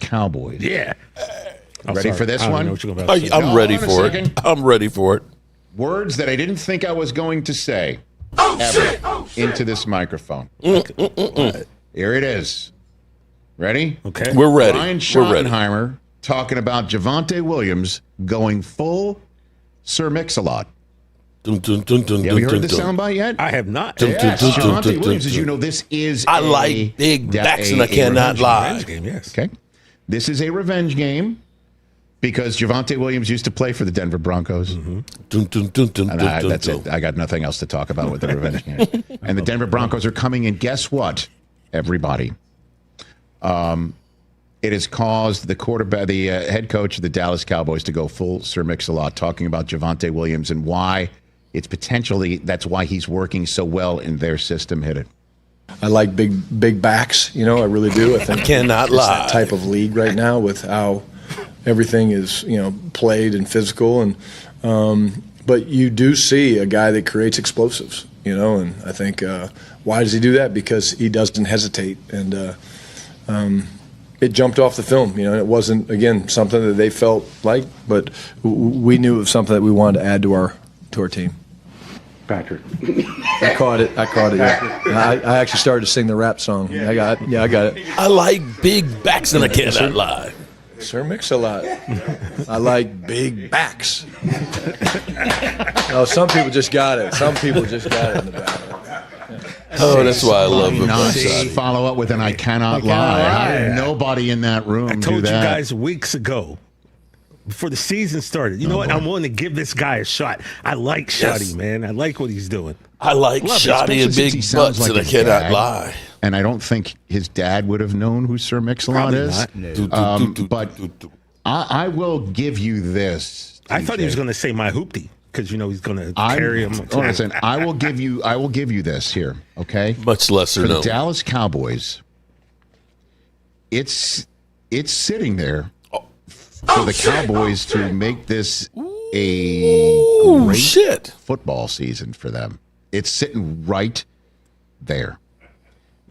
Cowboys. Yeah. Ready for this one? I'm ready for it. I'm ready for it. Words that I didn't think I was going to say into this microphone. Here it is. Ready? Okay. We're ready. Ryan Schottenheimer talking about Javonte Williams going full Sir Mix-A-Lot. Dun, dun, dun, dun, Have you heard dun, the dun. soundbite yet? I have not. Yes. Javonte Williams, as you know, this is I like big backs and I cannot lie. Game, yes. Okay. This is a revenge game because Javonte Williams used to play for the Denver Broncos. Dun, dun, dun, dun, And dun, dun, that's dun. it. I got nothing else to talk about with the revenge game. And the Denver Broncos are coming in. Guess what, everybody? It has caused the head coach of the Dallas Cowboys to go full Sir Mix-A-Lot, talking about Javonte Williams and why it's potentially that's why he's working so well in their system. Hit it. I like big backs, I really do. I think Cannot it's lie. that type of league right now with how everything is, played and physical. And but you do see a guy that creates explosives, and I think why does he do that? Because he doesn't hesitate, and it jumped off the film, and it wasn't, again, something that they felt like, but we knew it was something that we wanted to add to our team. Patrick. I caught it. Yeah. I actually started to sing the rap song. I got it. I like big backs and I cannot lie. Sir Mix-A-Lot. I like big backs. No, some people just got it. In the back. Oh, that's why I love him. Not follow up with an I cannot lie. Nobody in that room I do told that. you guys weeks ago, before the season started, you know what? I'm willing to give this guy a shot. I like Shotty, man. I like what he's doing. I like Love it, shoddy and especially big since he sounds butts like and I his cannot dad. lie. And I don't think his dad would have known who Sir Mix-A-Lot Probably is. not. But I will give you this. I thought he was going to say my hoopty because he's going to carry him. Listen, I will give you this here, okay? Much lesser For the known. Dallas Cowboys, it's sitting there for the Cowboys to make this a great football season for them. It's sitting right there.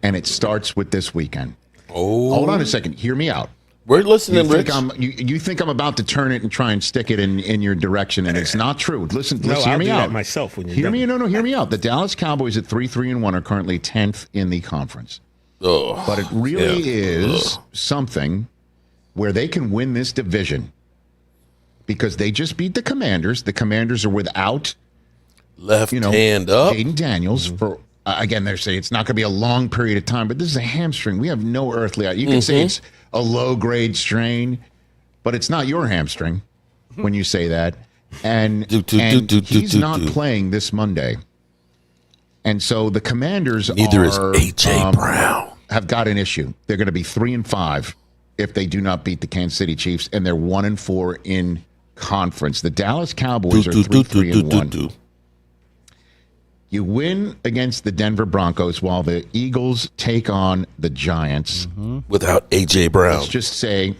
And it starts with this weekend. Oh. Hold on a second. Hear me out. We're listening, You Rich. think I'm about to turn it and try and stick it in your direction, and it's not true. Listen, No, hear I'll me do out. that myself when you're Hear done. me, hear me out. The Dallas Cowboys at 3-3-1 are currently 10th in the conference. Oh, But it really yeah. is something where they can win this division because they just beat the Commanders. The Commanders are without Left hand up. Jaden Daniels for again. They're saying it's not going to be a long period of time, but this is a hamstring. We have no earthly idea. You can say it's a low grade strain, but it's not your hamstring when you say that. And he's not playing this Monday. And so the Commanders Neither is A.J. Brown. Have got an issue. They're going to be 3-5 if they do not beat the Kansas City Chiefs, and they're 1-4 in conference. The Dallas Cowboys are 3-1. You win against the Denver Broncos while the Eagles take on the Giants. Without A.J. Brown. Let's just say,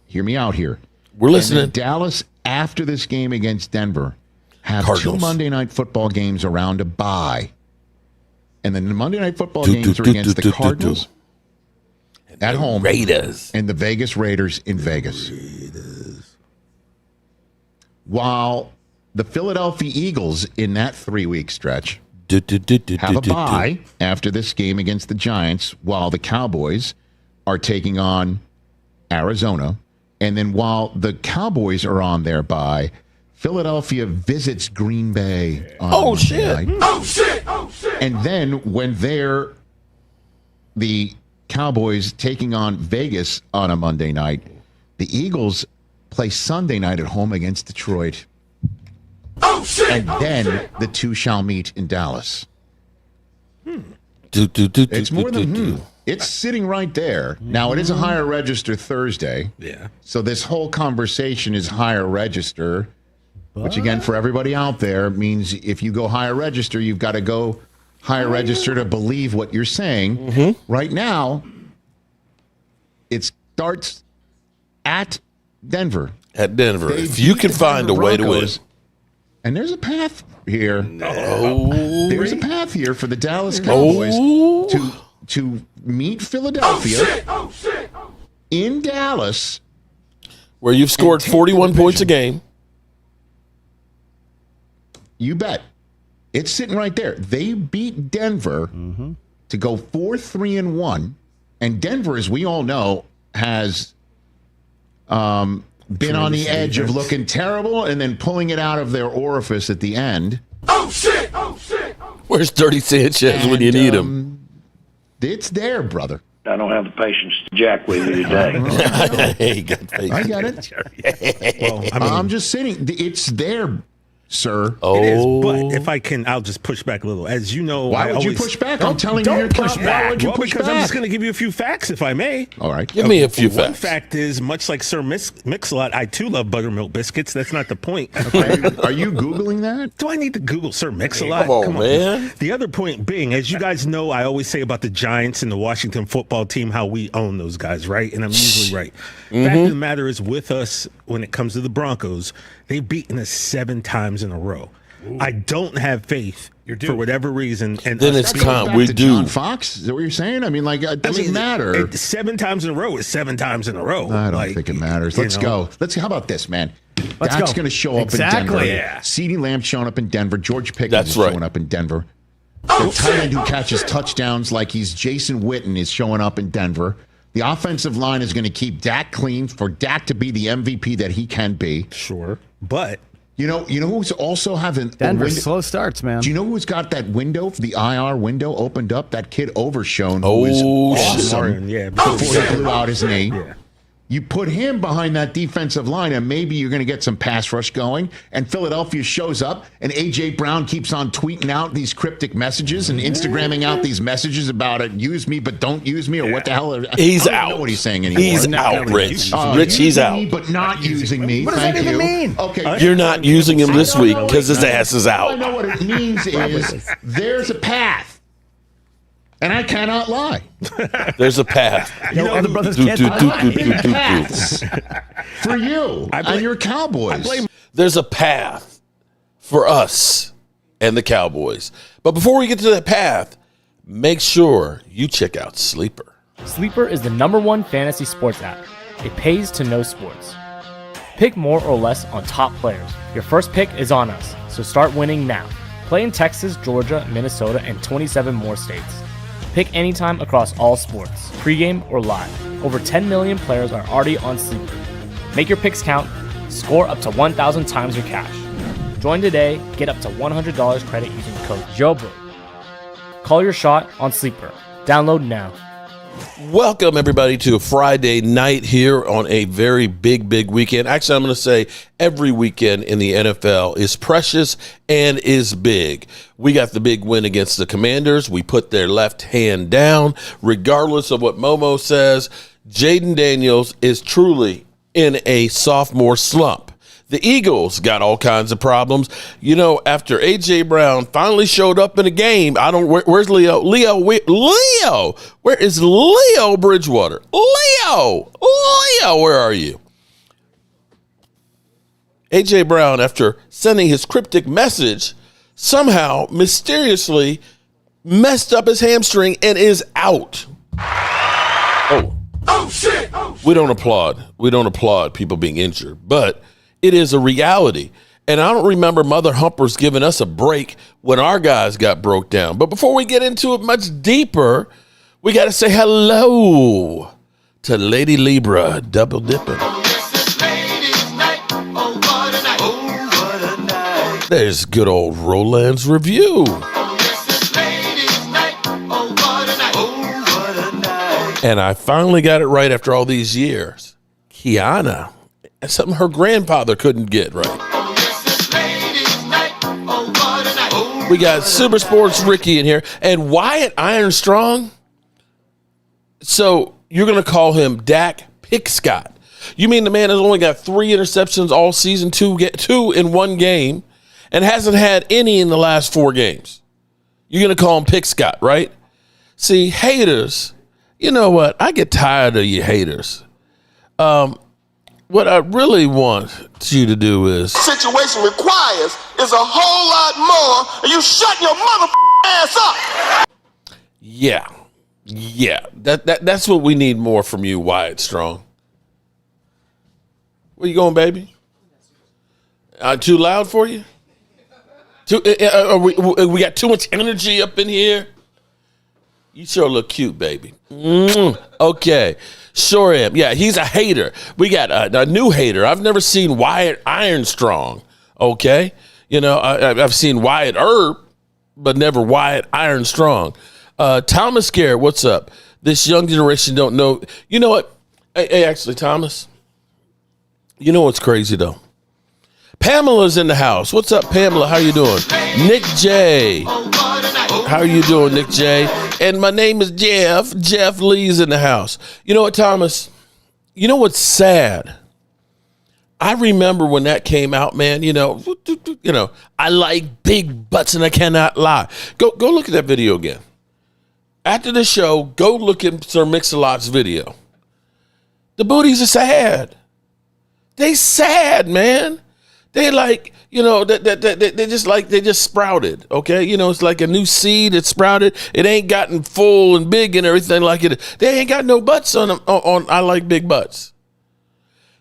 hear me out here. We're listening. And then Dallas, after this game against Denver, have Cardinals. 2 Monday Night Football games around a bye. And then the Monday Night Football games are against the Cardinals at home Raiders. and the Vegas Raiders in Vegas. While the Philadelphia Eagles in that 3-week stretch have a bye after this game against the Giants, while the Cowboys are taking on Arizona. And then while the Cowboys are on their bye, Philadelphia visits Green Bay on Monday night. Oh, shit. And then when the Cowboys taking on Vegas on a Monday night, the Eagles play Sunday night at home against Detroit. And then the two shall meet in Dallas. It's more than It's sitting right there. Now, it is a higher register Thursday. Yeah. So this whole conversation is higher register, which, again, for everybody out there, means if you go higher register, you've got to go higher register to believe what you're saying. Right now, it starts at Denver. At Denver. They If you beat can the find a Denver way to win. Broncos, and there's a path here. There's a path here for the Dallas Cowboys to meet Philadelphia in Dallas, where you've scored take the 41 points a division. game. You bet. It's sitting right there. They beat Denver to go 4-3-1. And Denver, as we all know, has been on the edge of looking terrible and then pulling it out of their orifice at the end. Oh, shit! Where's Dirty Sanchez when you need him? It's there, brother. I don't have the patience to jack with you today. Hey, good face. I got it. Well, I'm just saying, it's there, sir. It is, but if I can, I'll just push back a little. As you know, Why would you push back? I'm telling you, Don't push why back. would you Well, push because back? I'm just going to give you a few facts, if I may. All right. Give me a few One facts. fact is, much like Sir Mix-A-Lot, I too love buttermilk biscuits. That's not the point. Are you Googling that? Do I need to Google Sir Mix-A-Lot? Come on, man. The other point being, as you guys know, I always say about the Giants and the Washington football team how we own those guys, right? And I'm usually right. Fact of the matter is, with us, when it comes to the Broncos, they've beaten us 7 times in a row. I don't have faith for whatever reason. And Then it's time. Back We to do. John Fox? Is that what you're saying? I mean, like, it doesn't matter. 7 times in a row is 7 times in a row. I don't think it matters. Let's go. How about this, man? Let's Dak's go. going to show up Exactly. in Denver. CeeDee Lamb showing up in Denver. George Pickens That's is right. showing up in Denver. The tight end who catches touchdowns like he's Jason Witten is showing up in Denver. The offensive line is going to keep Dak clean for Dak to be the MVP that he can be. Sure. But You know who's also having Denver slow starts, man. Do you know who's got that window, the IR window opened up? That kid Overshone, who was awesome Warren, yeah. before he blew out his knee. Yeah. You put him behind that defensive line, and maybe you're going to get some pass rush going. And Philadelphia shows up, and A.J. Brown keeps on tweeting out these cryptic messages and Instagramming out these messages about it. Use me, but don't use me, or what the hell? He's I don't out. know what he's saying anymore. He's out, Rich. Rich, he's Using out. me, but not using me. What does Thank that even you. mean? Okay. You're not using him this I don't week know because his what- ass is All I out. know what it means is there's a path. And I cannot lie. There's a path. No other brothers Do, can't do, do do, that. do, do, do, do. Paths for you and your Cowboys. There's a path for us and the Cowboys. But before we get to that path, make sure you check out Sleeper. Sleeper is the #1 fantasy sports app. It pays to know sports. Pick more or less on top players. Your first pick is on us, so start winning now. Play in Texas, Georgia, Minnesota, and 27 more states. Pick anytime across all sports, pregame or live. Over 10 million players are already on Sleeper. Make your picks count. Score up to 1,000 times your cash. Join today. Get up to $100 credit using code JOBRO. Call your shot on Sleeper. Download now. Welcome, everybody, to a Friday night here on a very big weekend. Actually, I'm going to say every weekend in the NFL is precious and is big. We got the big win against the Commanders. We put their left hand down. Regardless of what Momo says, Jaden Daniels is truly in a sophomore slump. The Eagles got all kinds of problems. You know, after A.J. Brown finally showed up in a game, where's Leo? Leo, where is Leo Bridgewater? Leo, where are you? A.J. Brown, after sending his cryptic message, somehow mysteriously messed up his hamstring and is out. Oh, shit. We don't applaud. We don't applaud people being injured, but it is a reality. And I don't remember Mother Humpers giving us a break when our guys got broke down. But before we get into it much deeper, we got to say hello to Lady Libra double dipping. There's good old Roland's review. And I finally got it right after all these years. Kiana. That's something her grandfather couldn't get right. We got Super Sports Ricky in here. And Wyatt Ironstrong. So you're going to call him Dak Pickscott. You mean the man has only got 3 interceptions all season, two in one game, and hasn't had any in the last 4 games? You're going to call him Pickscott, right? See, haters, you know what? I get tired of you haters. What I really want you to do is... situation requires is a whole lot more, and you shut your mother ass up. Yeah. That's what we need more from you, Wyatt Strong. Where you going, baby? Too loud for you? We got too much energy up in here? You sure look cute, baby. Okay. Sure am. Yeah, he's a hater. We got a new hater. I've never seen Wyatt Ironstrong. Okay? You know, I've seen Wyatt Earp, but never Wyatt Ironstrong. Thomas Garrett, what's up? This young generation don't know. You know what? Hey, actually, Thomas, you know what's crazy, though? Pamela's in the house. What's up, Pamela? How you doing? Nick J. How are you doing, Nick J? And my name is Jeff. Jeff Lee's in the house. You know what, Thomas? You know what's sad? I remember when that came out, man. You know, I like big butts and I cannot lie. Go look at that video again. After the show, go look at Sir Mix-A-Lot's video. The booties are sad. They sad, man. They like, you know, they just sprouted, okay? You know, it's like a new seed that sprouted. It ain't gotten full and big and everything like it. They ain't got no butts on them, on I like big butts.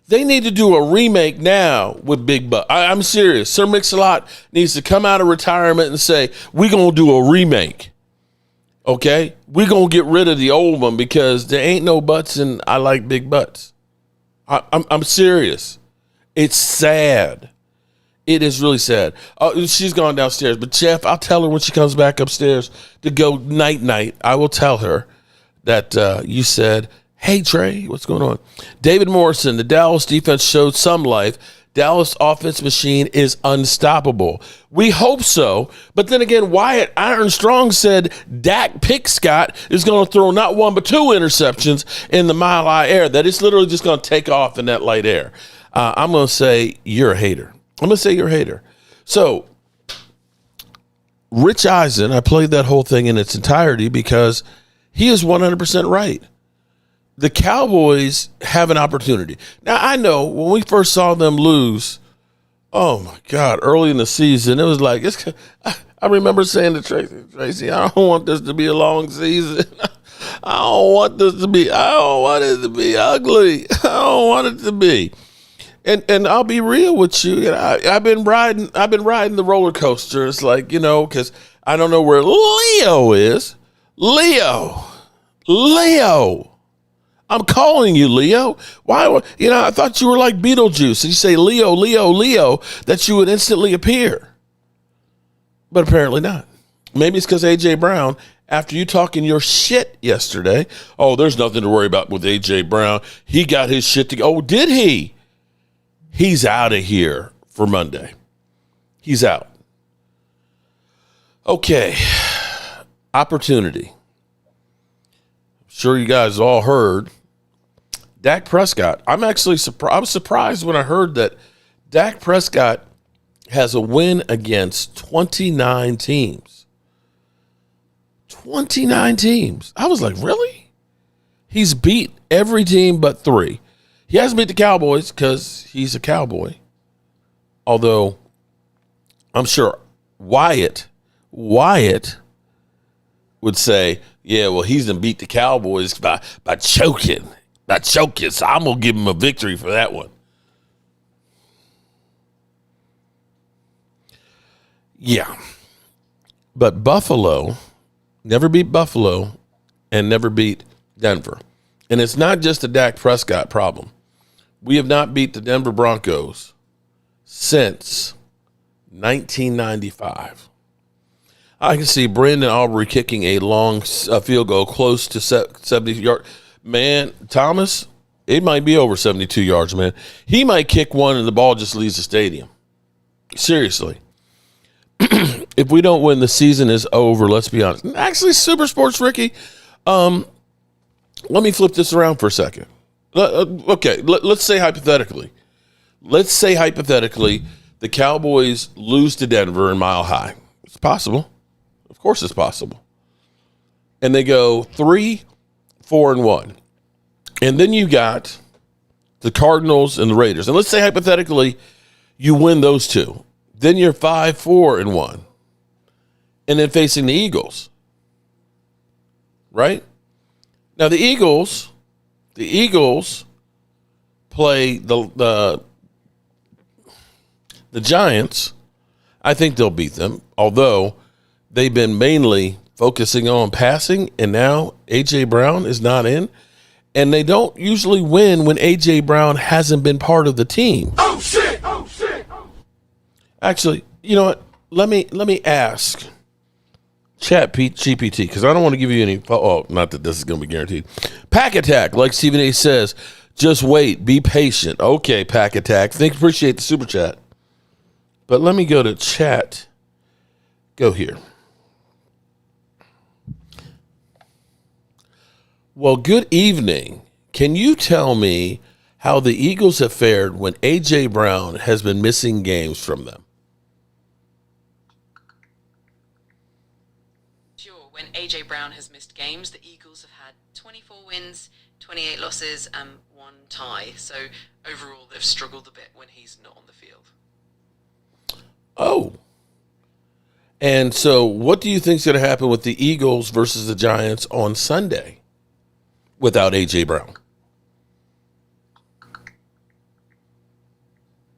They need to do a remake now with big butt. I'm serious. Sir Mix-A-Lot needs to come out of retirement and say, we're going to do a remake, okay? We're going to get rid of the old one because there ain't no butts and I like big butts. I'm serious. It's sad. It is really sad. She's gone downstairs. But, Jeff, I'll tell her when she comes back upstairs to go night-night. I will tell her that you said, hey, Trey, what's going on? David Morrison, the Dallas defense showed some life. Dallas offense machine is unstoppable. We hope so. But then again, Wyatt Ironstrong said Dak Pickscott is going to throw not one but two interceptions in the Mile High Air, that it's literally just going to take off in that light air. I'm going to say you're a hater. So, Rich Eisen, I played that whole thing in its entirety because he is 100% right. The Cowboys have an opportunity. Now, I know when we first saw them lose, oh, my God, early in the season, it was like, I remember saying to Tracy, I don't want this to be a long season. I don't want it to be ugly. I don't want it to be. And I'll be real with you. I've been riding the roller coaster. It's like, you know, because I don't know where Leo is. Leo. I'm calling you, Leo. Why? You know, I thought you were like Beetlejuice. And you say Leo, that you would instantly appear. But apparently not. Maybe it's because A.J. Brown, after you talking your shit yesterday, oh, there's nothing to worry about with A.J. Brown. He got his shit together. Oh, did he? He's out of here for Monday. He's out. Okay. Opportunity. I'm sure you guys all heard. Dak Prescott. I'm actually surprised. I was surprised when I heard that Dak Prescott has a win against 29 teams. 29 teams. I was like, really? He's beat every team but 3. He hasn't beat the Cowboys because he's a Cowboy. Although, I'm sure Wyatt would say, yeah, well, he's going to beat the Cowboys by choking. By choking. So I'm going to give him a victory for that one. Yeah. But Buffalo never beat Buffalo and never beat Denver. And it's not just a Dak Prescott problem. We have not beat the Denver Broncos since 1995. I can see Brandon Aubrey kicking a long field goal close to 70 yards. Man, Thomas, it might be over 72 yards, man. He might kick one and the ball just leaves the stadium. Seriously. If we don't win, the season is over, let's be honest. Actually, Super Sports Ricky, let me flip this around for a second. Okay, let's say hypothetically. Let's say hypothetically the Cowboys lose to Denver in Mile High. It's possible. Of course it's possible. And they go 3-4-1. And then you got the Cardinals and the Raiders. And let's say hypothetically you win those two. Then you're 5-4-1. And then facing the Eagles. Right? Now the Eagles play the The Giants, I think they'll beat them, although they've been mainly focusing on passing, and now A.J. Brown is not in. And they don't usually win when A.J. Brown hasn't been part of the team. Oh, shit! Oh, shit! Actually, you know what? Let me ask Chat GPT, because I don't want to give you any. Oh, not that this is going to be guaranteed. Pack Attack, like Stephen A. says, just wait, be patient. Okay, Pack Attack. Appreciate the super chat. But let me go to chat. Go here. Well, good evening. Can you tell me how the Eagles have fared when A.J. Brown has been missing games from them? Sure, when A.J. Brown has missed games, the Eagles have had 24 wins, 28 losses, and 1 tie. So overall, they've struggled a bit when he's not on the field. Oh. And so what do you think is going to happen with the Eagles versus the Giants on Sunday without A.J. Brown?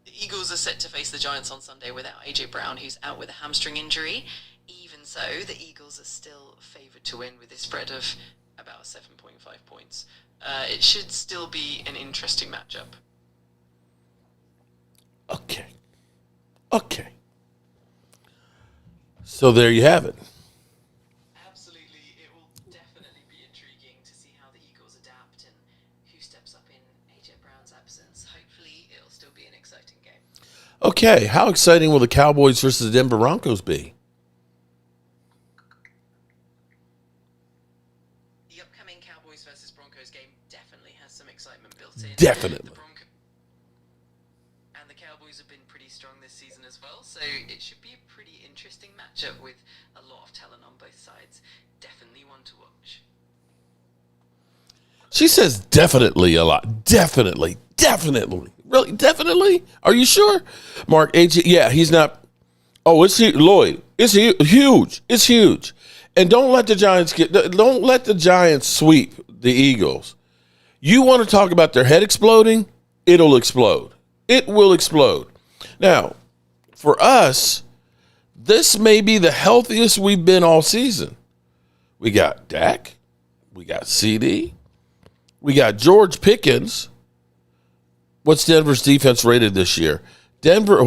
The Eagles are set to face the Giants on Sunday without A.J. Brown, who's out with a hamstring injury. Even so, the Eagles are still favoured to win with a spread of about 7.5 points. It should still be an interesting matchup. Okay. So there you have it. Absolutely, it will definitely be intriguing to see how the Eagles adapt and who steps up in A.J. Brown's absence. Hopefully, it'll still be an exciting game. Okay, how exciting will the Cowboys versus the Denver Broncos be? The upcoming Cowboys versus Broncos game definitely has some excitement built in. Definitely. And the Cowboys have been pretty strong this season as well, so it should be a pretty interesting matchup with a lot of talent on both sides. Definitely one to watch. She says definitely a lot. Definitely. Really? Definitely? Are you sure? Mark, AJ, yeah, he's not. Oh, it's Lloyd. It's huge. It's huge. And don't let the Giants sweep the Eagles. You want to talk about their head exploding? It'll explode. It will explode. Now, for us, this may be the healthiest we've been all season. We got Dak. We got CD. We got George Pickens. What's Denver's defense rated this year? Denver,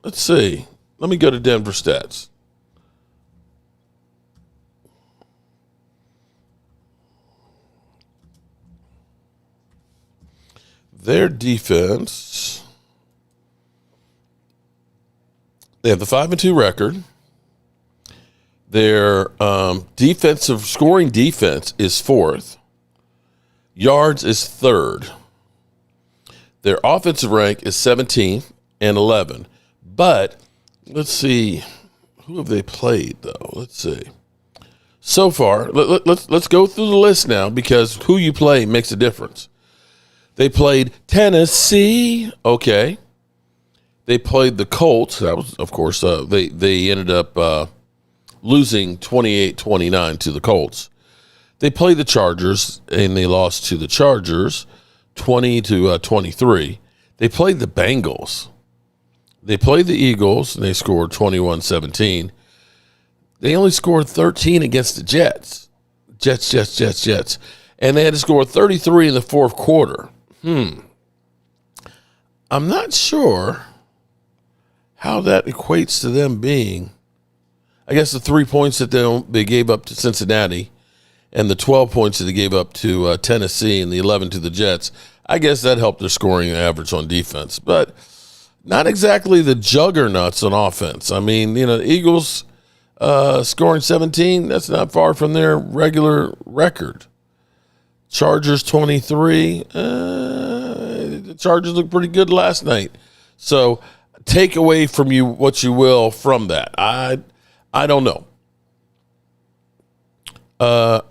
let's see. Let me go to Denver stats. Their defense, they have the 5-2 record. Their defensive scoring defense is 4th. Yards is 3rd. Their offensive rank is 17th and 11. But let's see, who have they played though? Let's see. So far, let's go through the list now, because who you play makes a difference. They played Tennessee. Okay. They played the Colts. That was, of course, they ended up losing 28-29 to the Colts. They played the Chargers, and they lost to the Chargers 20-23. They played the Bengals. They played the Eagles, and they scored 21-17. They only scored 13 against the Jets. Jets. And they had to score 33 in the fourth quarter. I'm not sure how that equates to them being, I guess, the 3 points that they gave up to Cincinnati and the 12 points that they gave up to Tennessee and the 11 to the Jets. I guess that helped their scoring average on defense, but not exactly the juggernauts on offense. I mean, the Eagles scoring 17, that's not far from their regular record. Chargers 23. The Chargers looked pretty good last night. So take away from you what you will from that. I don't know.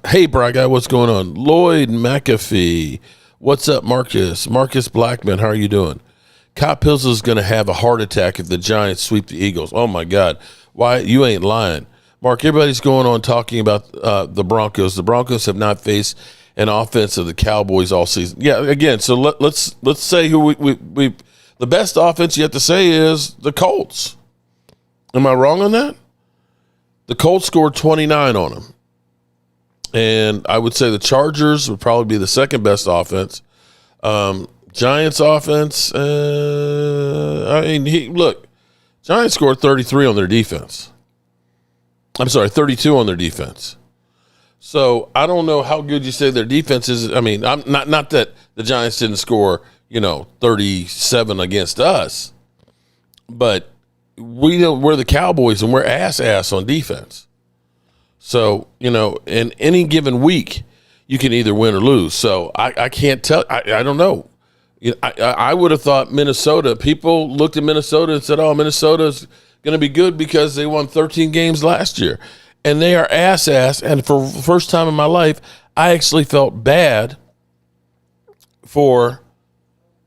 Hey, Bry Guy, what's going on? Lloyd McAfee. What's up, Marcus? Marcus Blackman, how are you doing? Cop Hills is going to have a heart attack if the Giants sweep the Eagles. Oh, my God. Why? You ain't lying. Mark, everybody's going on talking about the Broncos. The Broncos have not faced an offense of the Cowboys all season. Yeah, again, so let's say who we The best offense you have to say is the Colts. Am I wrong on that? The Colts scored 29 on them. And I would say the Chargers would probably be the second best offense. Giants offense, Giants scored 33 on their defense. I'm sorry, 32 on their defense. So I don't know how good you say their defense is. I mean, I'm not that the Giants didn't score, 37 against us, but we're the Cowboys and we're ass on defense. So, in any given week, you can either win or lose. So I can't tell. I don't know. I would have thought Minnesota. People looked at Minnesota and said, "Oh, Minnesota's going to be good because they won 13 games last year," and they are ass. And for the first time in my life, I actually felt bad for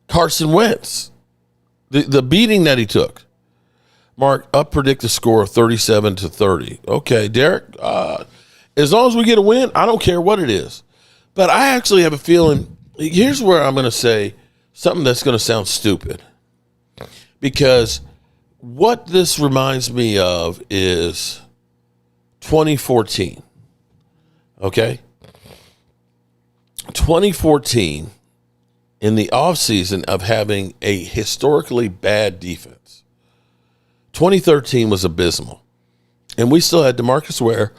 Carson Wentz, the beating that he took. Mark, up predict the score of 37-30. Okay, Derek. As long as we get a win, I don't care what it is. But I actually have a feeling. Here's where I'm going to say something that's going to sound stupid, because what this reminds me of is 2014. Okay? 2014, in the offseason of having a historically bad defense. 2013 was abysmal. And we still had DeMarcus Ware,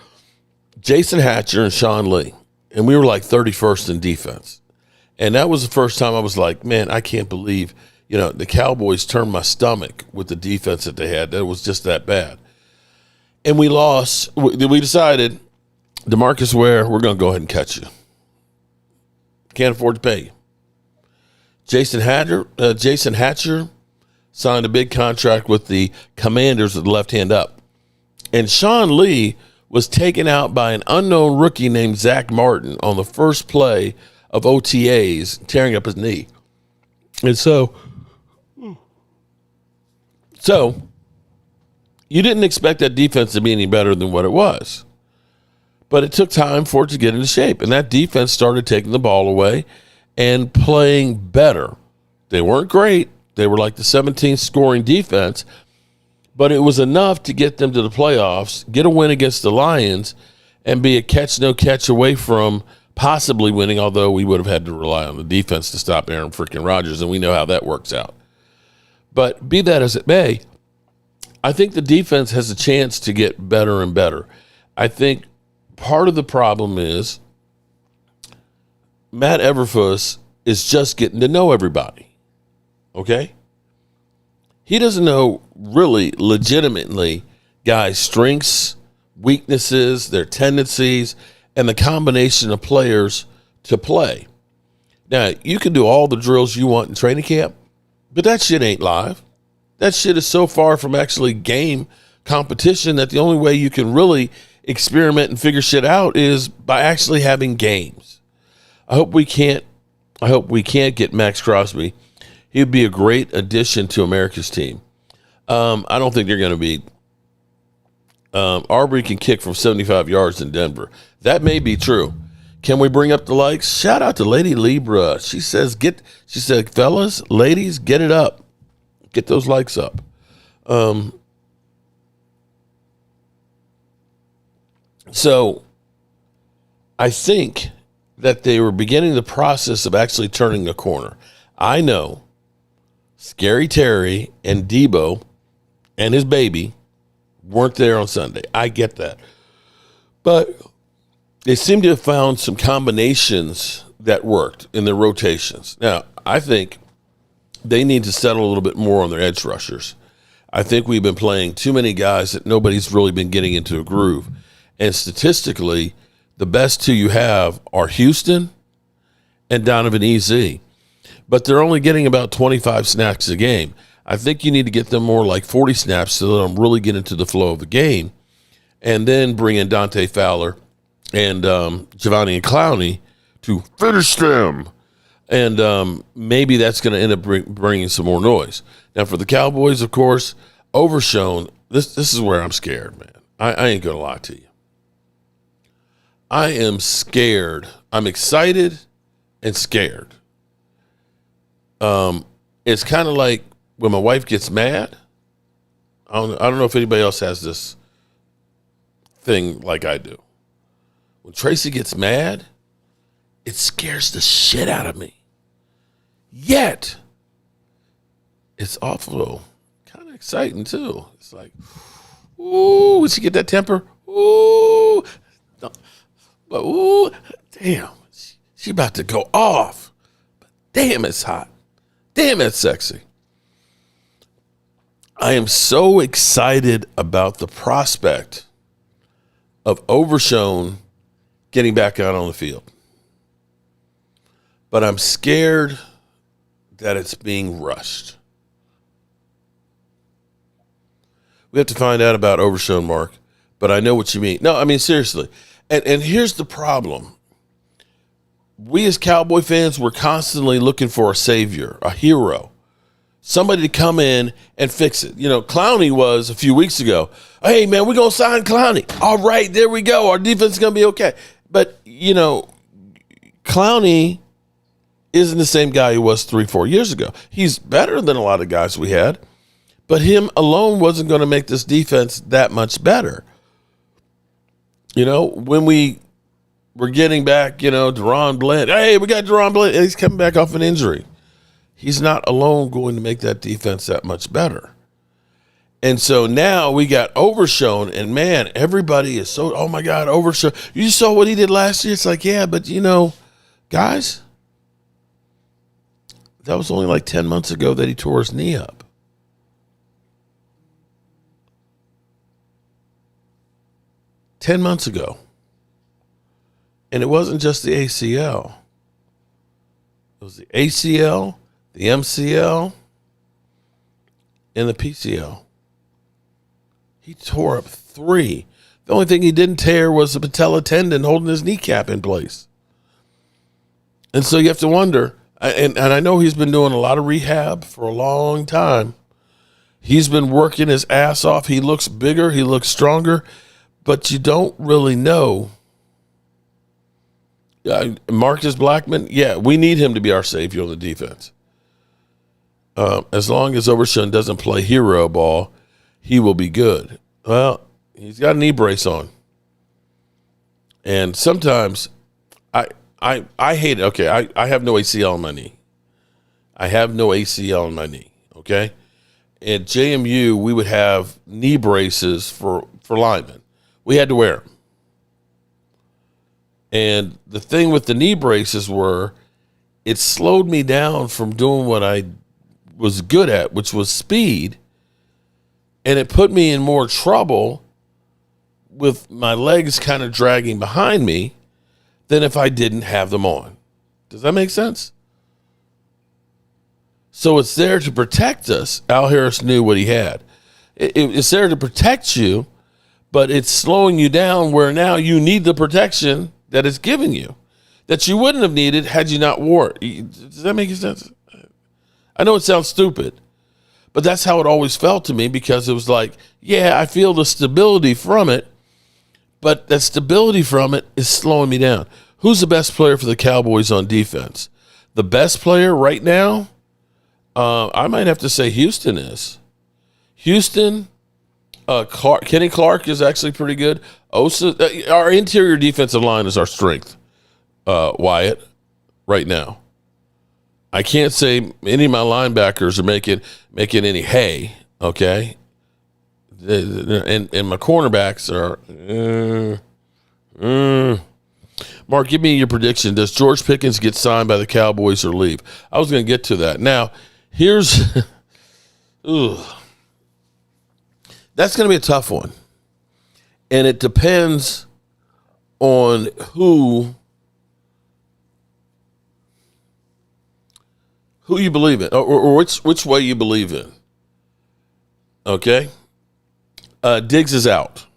Jason Hatcher, and Sean Lee. And we were like 31st in defense. And that was the first time I was like, man, I can't believe, the Cowboys turned my stomach with the defense that they had. That was just that bad. And we lost. We decided, DeMarcus Ware, we're going to go ahead and cut you. Can't afford to pay you. Jason Hatcher signed a big contract with the Commanders with the left hand up. And Sean Lee was taken out by an unknown rookie named Zach Martin on the first play of OTAs, tearing up his knee. And so you didn't expect that defense to be any better than what it was. But it took time for it to get into shape. And that defense started taking the ball away and playing better. They weren't great. They were like the 17th scoring defense. But it was enough to get them to the playoffs, get a win against the Lions, and be a catch-no-catch away from possibly winning, although we would have had to rely on the defense to stop Aaron freaking Rodgers, and we know how that works out. But be that as it may, I think the defense has a chance to get better and better. I think part of the problem is Matt Eberflus is just getting to know everybody, okay? He doesn't know really legitimately guys' strengths, weaknesses, their tendencies, and the combination of players to play. Now, you can do all the drills you want in training camp, but that shit ain't live. That shit is so far from actually game competition that the only way you can really experiment and figure shit out is by actually having games. I hope we can't get Max Crosby. He would be a great addition to America's team. I don't think they're going to be. Arbery can kick from 75 yards in Denver. That may be true. Can we bring up the likes? Shout out to Lady Libra. She said, fellas, ladies, get it up. Get those likes up. So I think that they were beginning the process of actually turning a corner. I know Scary Terry and Debo and his baby weren't there on Sunday. I get that. But they seem to have found some combinations that worked in their rotations. Now, I think they need to settle a little bit more on their edge rushers. I think we've been playing too many guys that nobody's really been getting into a groove. And statistically, the best two you have are Houston and Donovan E.Z. But they're only getting about 25 snaps a game. I think you need to get them more like 40 snaps so let them really get into the flow of the game. And then bring in Dante Fowler and Giovanni and Clowney to finish them. And maybe that's going to end up bringing some more noise. Now, for the Cowboys, of course, Overshown, this is where I'm scared, man. I ain't going to lie to you. I am scared. I'm excited and scared. It's kind of like when my wife gets mad, I don't know if anybody else has this thing like I do. When Tracy gets mad, it scares the shit out of me. Yet, it's awful, kind of exciting too. It's like, ooh, when she get that temper, ooh, but ooh, damn, she about to go off. But damn, it's hot. Damn, it's sexy. I am so excited about the prospect of Overshone getting back out on the field. But I'm scared that it's being rushed. We have to find out about Overshone, Mark, but I know what you mean. No, I mean, seriously. And here's the problem. We as Cowboy fans, we're constantly looking for a savior, a hero, somebody to come in and fix it. You know, Clowney was a few weeks ago. Hey, man, we're going to sign Clowney. All right, there we go. Our defense is going to be okay. But, you know, Clowney isn't the same guy he was 3-4 years ago. He's better than a lot of guys we had, but him alone wasn't going to make this defense that much better. You know, when we were getting back, you know, Deron Bland. Hey, we got Deron Bland. He's coming back off an injury. He's not alone going to make that defense that much better. And so now we got Overshone, and man, everybody is so, oh my God, Overshone. You saw what he did last year? It's like, yeah, but you know, guys, that was only like 10 months ago that he tore his knee up. Ten months ago. And it wasn't just the ACL. It was the ACL, the MCL, and the PCL. He tore up 3. The only thing he didn't tear was the patella tendon holding his kneecap in place. And so you have to wonder, and I know he's been doing a lot of rehab for a long time. He's been working his ass off. He looks bigger. He looks stronger. But you don't really know. Marcus Blackman, yeah, we need him to be our savior on the defense. As long as Overshone doesn't play hero ball, he will be good. Well, he's got a knee brace on. And sometimes I hate it. Okay, I have no ACL on my knee. I have no ACL on my knee, okay? At JMU, we would have knee braces for linemen. We had to wear them. And the thing with the knee braces were, it slowed me down from doing what I was good at, which was speed. And it put me in more trouble with my legs kind of dragging behind me than if I didn't have them on. Does that make sense? So it's there to protect us. Al Harris knew what he had. It's there to protect you, but it's slowing you down where now you need the protection that it's giving you that you wouldn't have needed had you not wore it. Does that make sense? I know it sounds stupid, but that's how it always felt to me, because it was like, yeah, I feel the stability from it, but that stability from it is slowing me down. Who's the best player for the Cowboys on defense? The best player right now, I might have to say Houston is. Houston, Kenny Clark is actually pretty good. Osa, our interior defensive line is our strength, Wyatt, right now. I can't say any of my linebackers are making any hay, okay? And my cornerbacks are... Mark, give me your prediction. Does George Pickens get signed by the Cowboys or leave? I was going to get to that. Now, here's... That's going to be a tough one. And it depends on who you believe in, or which way you believe in. Okay? Diggs is out,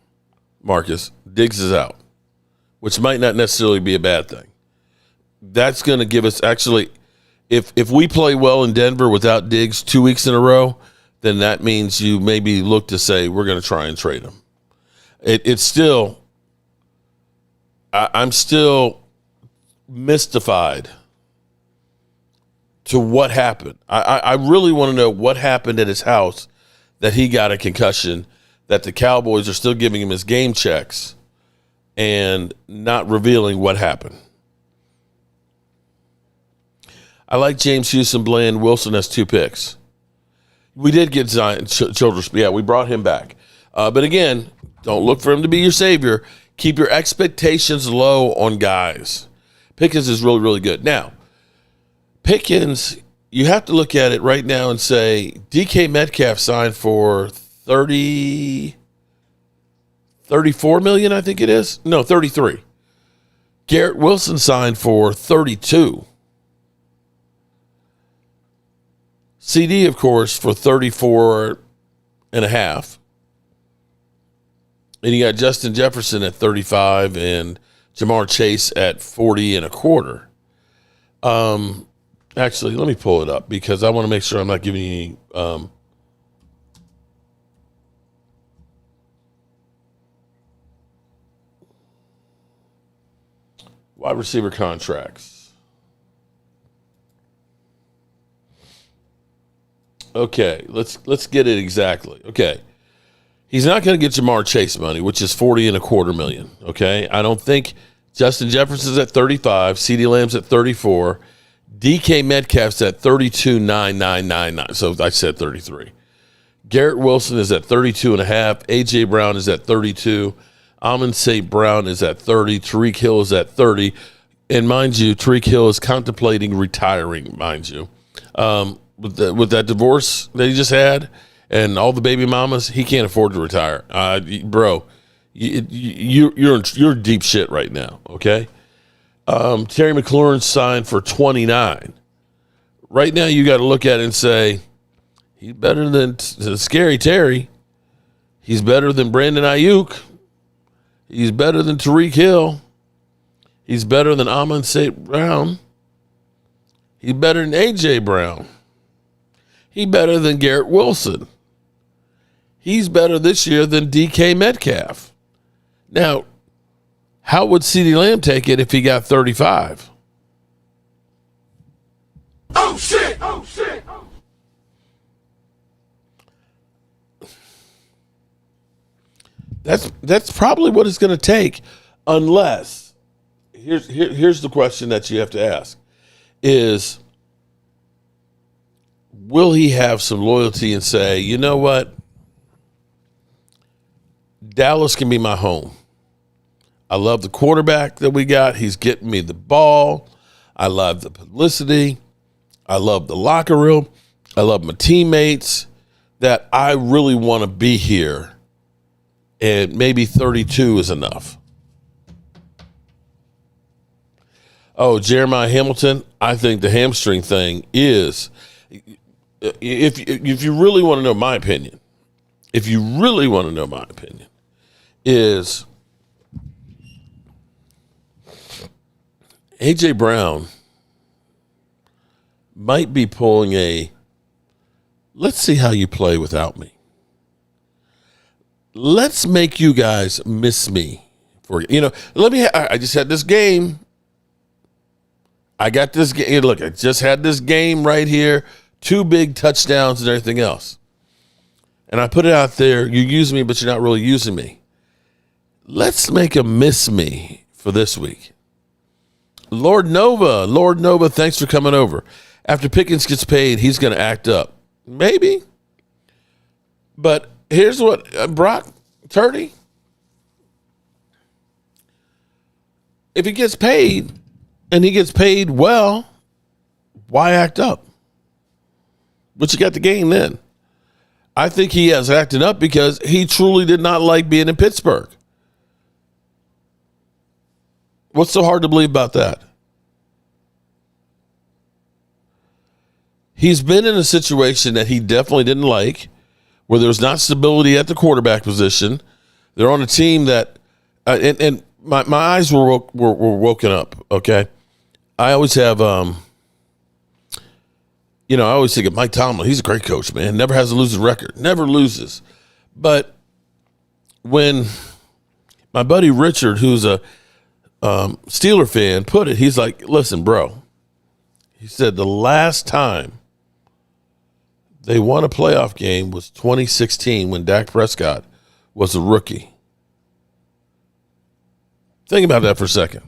Marcus. Diggs is out, which might not necessarily be a bad thing. That's going to give us, actually, if we play well in Denver without Diggs 2 weeks in a row, then that means you maybe look to say we're going to try and trade him. It's still, I'm still mystified to what happened. I really want to know what happened at his house that he got a concussion, that the Cowboys are still giving him his game checks and not revealing what happened. I like James Houston, Bland, Wilson as 2 picks. We did get Zion Childress. Yeah, we brought him back. But again, don't look for him to be your savior. Keep your expectations low on guys. Pickens is really, really good. Now, Pickens, you have to look at it right now and say DK Metcalf signed for 34 million, I think it is. No, 33. Garrett Wilson signed for 32. CD, of course, for 34 and a half. And you got Justin Jefferson at 35 and Jamar Chase at 40 and a quarter. Actually, let me pull it up because I want to make sure I'm not giving you any wide receiver contracts. Okay, let's get it exactly. Okay. He's not going to get Jamar Chase money, which is 40 and a quarter million. Okay. I don't think Justin Jefferson's at 35, CeeDee Lamb's at 34, DK Metcalf's at 32,999. So I said 33. Garrett Wilson is at 32 and a half. AJ Brown is at 32. Amon St. Brown is at 30. Tariq Hill is at 30. And mind you, Tariq Hill is contemplating retiring, mind you. With that divorce that he just had and all the baby mamas, he can't afford to retire. Bro, you're deep shit right now, okay? Terry McLaurin signed for 29. Right now, you got to look at it and say, he's better than Scary Terry. He's better than Brandon Ayuk. He's better than Tariq Hill. He's better than Amon St. Brown. He's better than A.J. Brown. He's better than Garrett Wilson. He's better this year than DK Metcalf. Now, how would CeeDee Lamb take it if he got 35? Oh, shit! Oh, shit! That's probably what it's going to take, unless here's the question that you have to ask is, will he have some loyalty and say, you know what, Dallas can be my home. I love the quarterback that we got. He's getting me the ball. I love the publicity. I love the locker room. I love my teammates, that I really want to be here. And maybe 32 is enough. Oh, Jeremiah Hamilton, I think the hamstring thing is, if you really want to know my opinion, is A.J. Brown might be pulling let's see how you play without me. Let's make you guys miss me. I just had this game. I got this game. Look, I just had this game right here. 2 big touchdowns and everything else. And I put it out there. You use me, but you're not really using me. Let's make a miss me for this week. Lord Nova, thanks for coming over. After Pickens gets paid, he's going to act up. Maybe. But here's what, Brock Turdy, if he gets paid and he gets paid well, why act up? But you got the game then. I think he has acted up because he truly did not like being in Pittsburgh. What's so hard to believe about that? He's been in a situation that he definitely didn't like, where there's not stability at the quarterback position. They're on a team that, and my eyes were woken up. Okay, I always have, I always think of Mike Tomlin. He's a great coach, man. Never has a losing record. Never loses. But when my buddy Richard, who's a Steeler fan, put it, he's like, listen, bro. He said the last time they won a playoff game was 2016 when Dak Prescott was a rookie. Think about that for a second.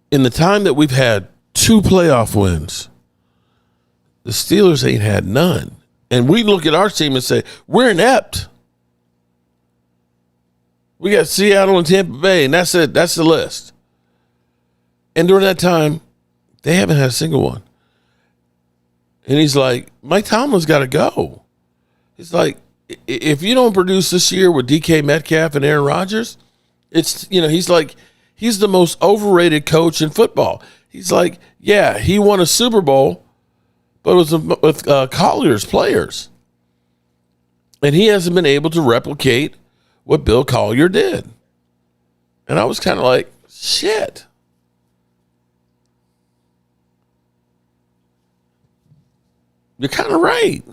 In the time that we've had 2 playoff wins, the Steelers ain't had none. And we look at our team and say, we're inept. We got Seattle and Tampa Bay, and that's it. That's the list. And during that time, they haven't had a single one. And he's like, Mike Tomlin's got to go. He's like, if you don't produce this year with DK Metcalf and Aaron Rodgers, it's, he's like, he's the most overrated coach in football. He's like, yeah, he won a Super Bowl, but it was with Collier's players. And he hasn't been able to replicate what Bill Collier did. And I was kind of like, shit. You're kind of right.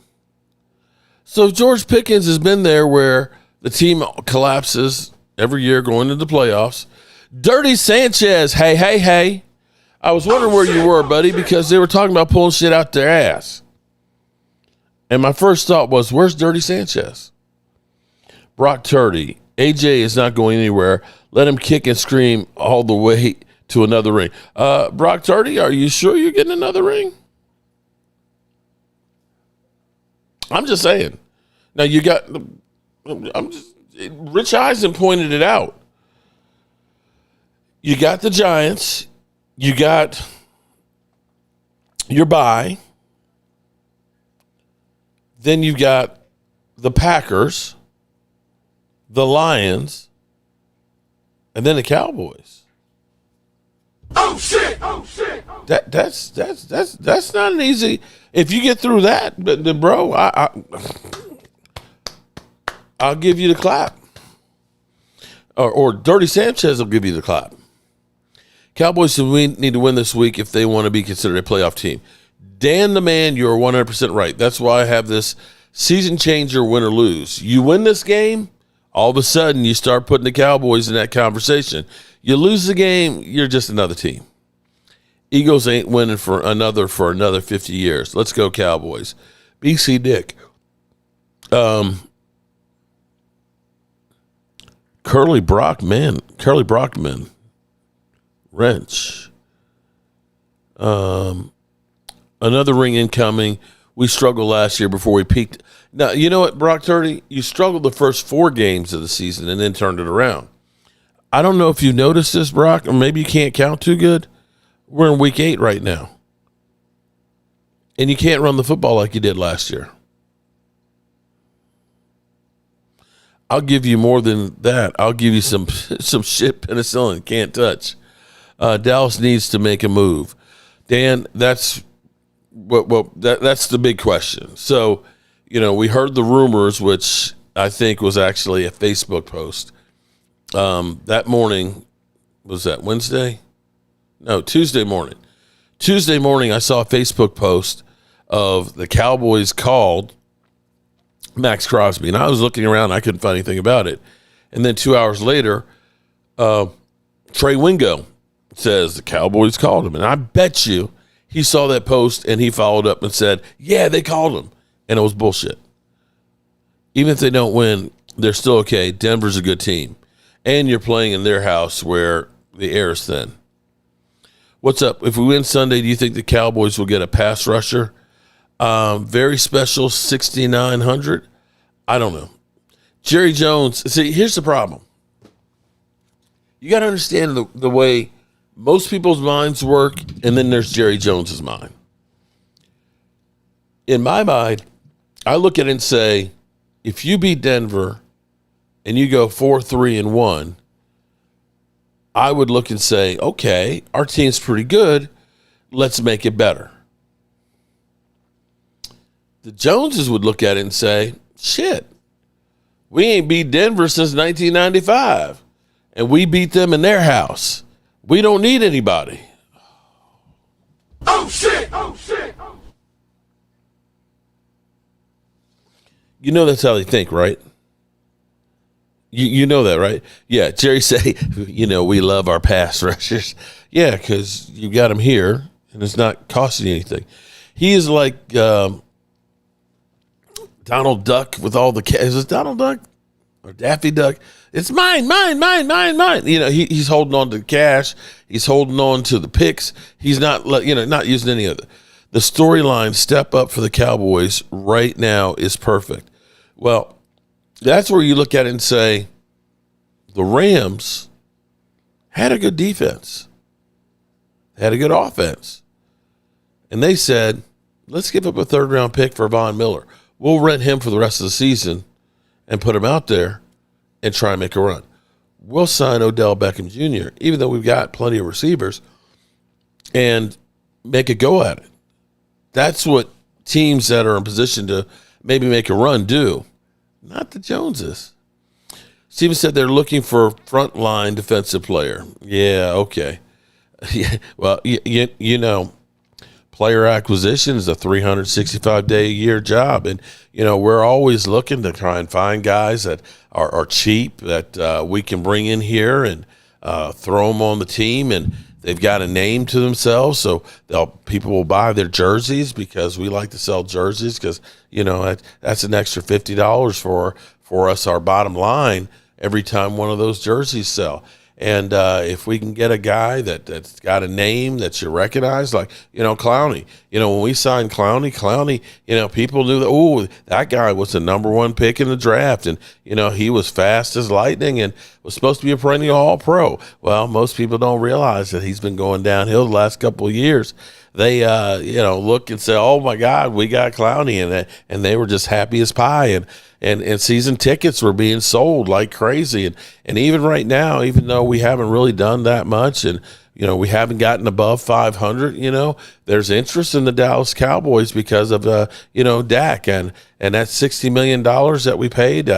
So if George Pickens has been there where the team collapses every year going into the playoffs, Dirty Sanchez, hey. I was wondering where you were, buddy, because they were talking about pulling shit out their ass. And my first thought was, where's Dirty Sanchez? Brock Purdy, AJ is not going anywhere. Let him kick and scream all the way to another ring. Brock Purdy, are you sure you're getting another ring? I'm just saying. Now you got, Rich Eisen pointed it out. You got the Giants. You got your bye. Then you got the Packers, the Lions, and then the Cowboys. Oh shit! That's not an easy. If you get through that, then bro, I'll give you the clap. Or Dirty Sanchez will give you the clap. Cowboys need to win this week if they want to be considered a playoff team. Dan the man, you're 100% right. That's why I have this season changer, win or lose. You win this game, all of a sudden you start putting the Cowboys in that conversation. You lose the game, you're just another team. Eagles ain't winning for another 50 years. Let's go Cowboys. BC Dick. Curly Brockman. Wrench. Another ring incoming. We struggled last year before we peaked. Now, you know what, Brock Purdy? You struggled the first 4 games of the season and then turned it around. I don't know if you noticed this, Brock, or maybe you can't count too good. We're in week 8 right now. And you can't run the football like you did last year. I'll give you more than that. I'll give you some shit penicillin can't touch. Dallas needs to make a move. Dan, that's the big question. So, we heard the rumors, which I think was actually a Facebook post. That morning, was that Wednesday? No, Tuesday morning. Tuesday morning, I saw a Facebook post of the Cowboys called Max Crosby. And I was looking around. I couldn't find anything about it. And then 2 hours later, Trey Wingo says the Cowboys called him. And I bet you he saw that post and he followed up and said, yeah, they called him. And it was bullshit. Even if they don't win, they're still okay. Denver's a good team. And you're playing in their house where the air is thin. What's up? If we win Sunday, do you think the Cowboys will get a pass rusher? Very special 6,900. I don't know. Jerry Jones. See, here's the problem. You got to understand the way most people's minds work, and then there's Jerry Jones's mind. In my mind, I look at it and say, if you beat Denver and you go 4-3-1, I would look and say, okay, our team's pretty good. Let's make it better. The Joneses would look at it and say, shit, we ain't beat Denver since 1995, and we beat them in their house. We don't need anybody. Oh, shit! You know that's how they think, right? You know that, right? Yeah, Jerry say, we love our pass rushers. Yeah, because you got him here, and it's not costing you anything. He is like Donald Duck with all the is it Donald Duck or Daffy Duck? It's mine. He's holding on to the cash. He's holding on to the picks. He's not not using any of it. The storyline step up for the Cowboys right now is perfect. Well, that's where you look at it and say, the Rams had a good defense, had a good offense. And they said, let's give up a third-round pick for Von Miller. We'll rent him for the rest of the season and put him out there and try and make a run. We'll sign Odell Beckham Jr., even though we've got plenty of receivers, and make a go at it. That's what teams that are in position to maybe make a run do. Not the Joneses. Steven said they're looking for a frontline defensive player. Yeah, okay. Yeah, well, player acquisition is a 365-day-a-year job. And, we're always looking to try and find guys that are cheap that we can bring in here and throw them on the team. And they've got a name to themselves, so people will buy their jerseys because we like to sell jerseys because, that's an extra $50 for us, our bottom line, every time one of those jerseys sell. And if we can get a guy that's got a name that you recognize, like, Clowney. When we signed Clowney, people knew that, that guy was the number one pick in the draft. And, he was fast as lightning and was supposed to be a perennial All-Pro. Well, most people don't realize that he's been going downhill the last couple of years. They, look and say, oh, my God, we got Clowney. And they were just happy as pie. And season tickets were being sold like crazy. And even right now, even though we haven't really done that much and, we haven't gotten above 500, there's interest in the Dallas Cowboys because of, Dak and that $60 million that we paid.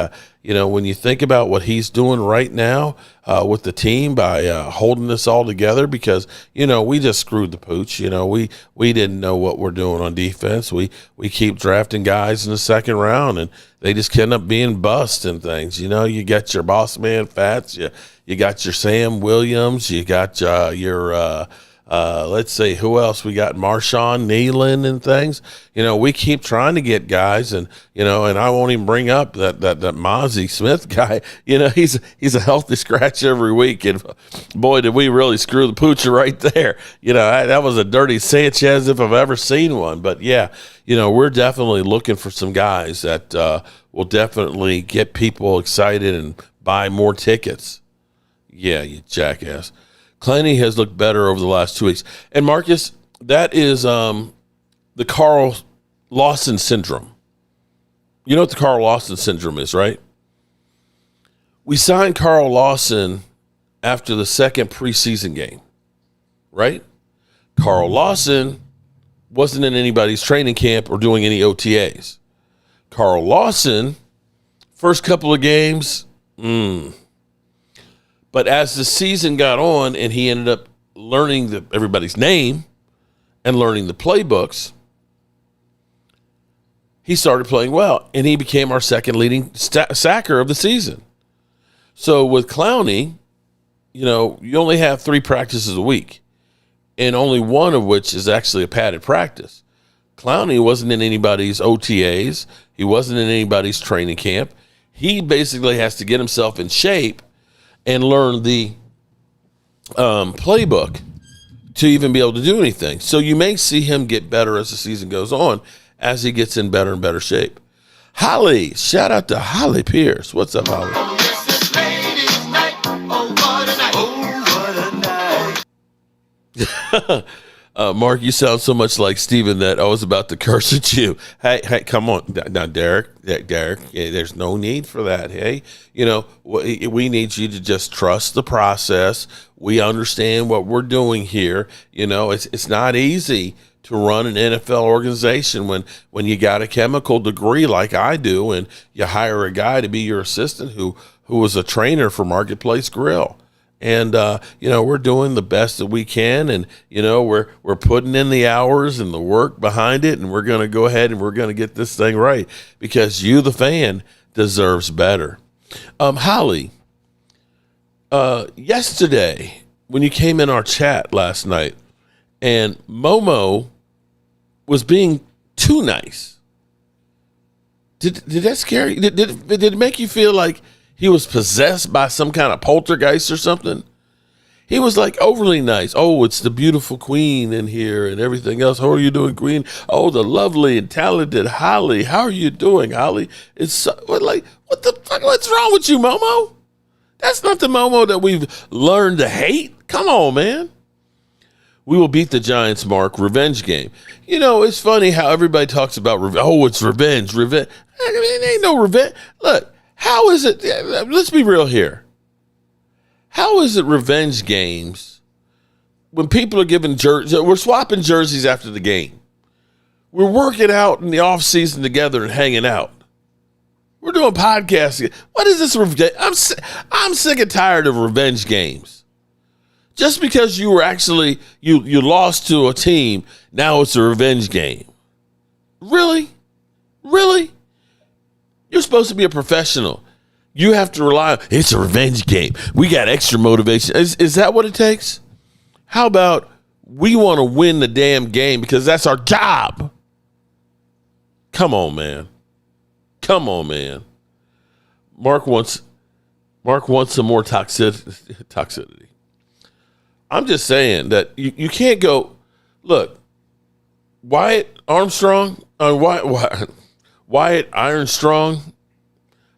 When you think about what he's doing right now with the team by holding this all together because, we just screwed the pooch. We didn't know what we're doing on defense. We keep drafting guys in the second round, and they just end up being bust and things. You got your boss man Fats, you got your Sam Williams, you got your let's see, who else? We got Marshawn Nealon and things. We keep trying to get guys, and and I won't even bring up that Mozzie Smith guy. He's a healthy scratch every week, and boy, did we really screw the poocher right there. That was a dirty Sanchez if I've ever seen one. But yeah, we're definitely looking for some guys that will definitely get people excited and buy more tickets. Yeah, you jackass. Clowney has looked better over the last 2 weeks. And Marcus, that is the Carl Lawson syndrome. You know what the Carl Lawson syndrome is, right? We signed Carl Lawson after the second preseason game, right? Carl Lawson wasn't in anybody's training camp or doing any OTAs. Carl Lawson, first couple of games, But as the season got on and he ended up learning everybody's name and learning the playbooks, he started playing well, and he became our second leading sacker of the season. So with Clowney, you only have 3 practices a week, and only one of which is actually a padded practice. Clowney wasn't in anybody's OTAs. He wasn't in anybody's training camp. He basically has to get himself in shape and learn the playbook to even be able to do anything. So you may see him get better as the season goes on, as he gets in better and better shape. Holly, shout out to Holly Pierce. What's up, Holly? Mark, you sound so much like Steven that I was about to curse at you. Hey, come on. Now, Derek, there's no need for that. Hey, we need you to just trust the process. We understand what we're doing here. It's not easy to run an NFL organization when you got a chemical degree like I do, and you hire a guy to be your assistant who was a trainer for Marketplace Grill. And, we're doing the best that we can, and, we're putting in the hours and the work behind it, and we're going to go ahead and we're going to get this thing right because you, the fan, deserves better. Holly, yesterday when you came in our chat last night and Momo was being too nice, did that scare you? Did it make you feel like he was possessed by some kind of poltergeist or something? He was like overly nice. Oh, it's the beautiful queen in here and everything else. How are you doing, queen? Oh, the lovely and talented Holly. How are you doing, Holly? It's so, what the fuck? What's wrong with you, Momo? That's not the Momo that we've learned to hate. Come on, man. We will beat the Giants, Mark. Revenge game. You know, it's funny how everybody talks about revenge. Oh, it's revenge. Revenge. I mean, it ain't no revenge. Look, how is it? Let's be real here. How is it revenge games when people are giving jerseys? We're swapping jerseys after the game. We're working out in the offseason together and hanging out. We're doing podcasts. What is this revenge? I'm sick and tired of revenge games. Just because you were actually, you lost to a team, now it's a revenge game. Really? Really? You're supposed to be a professional. You have to rely on, it's a revenge game. We got extra motivation. Is that what it takes? How about we want to win the damn game because that's our job? Come on, man. Come on, man. Mark wants some more toxicity. I'm just saying that you can't go, look, Wyatt Armstrong, Wyatt Ironstrong,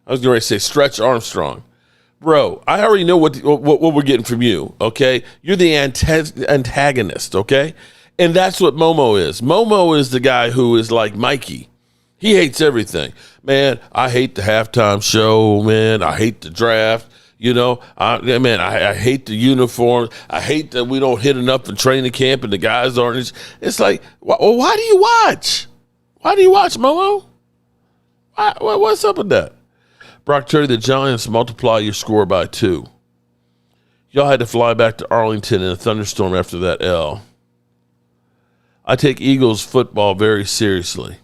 I was going to say Stretch Armstrong. Bro, I already know what we're getting from you, okay? You're the antagonist, okay? And that's what Momo is. Momo is the guy who is like Mikey. He hates everything. Man, I hate the halftime show, man. I hate the draft. You know, I hate the uniforms. I hate that we don't hit enough in training camp and the guys aren't. It's like, well, why do you watch? Why do you watch, Momo? What's up with that? Brock Terry, the Giants multiply your score by 2. Y'all had to fly back to Arlington in a thunderstorm after that L. I take Eagles football very seriously.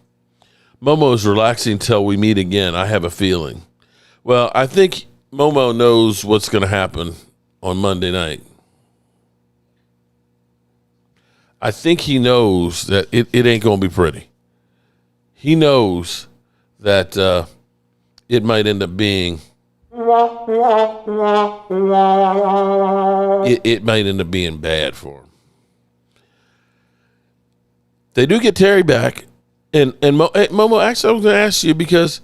Momo is relaxing till we meet again. I have a feeling. Well, I think Momo knows what's going to happen on Monday night. I think he knows that it ain't going to be pretty. He knows that it might end up being it might end up being bad for him. They do get Terry back, and Momo, actually, I was going to ask you because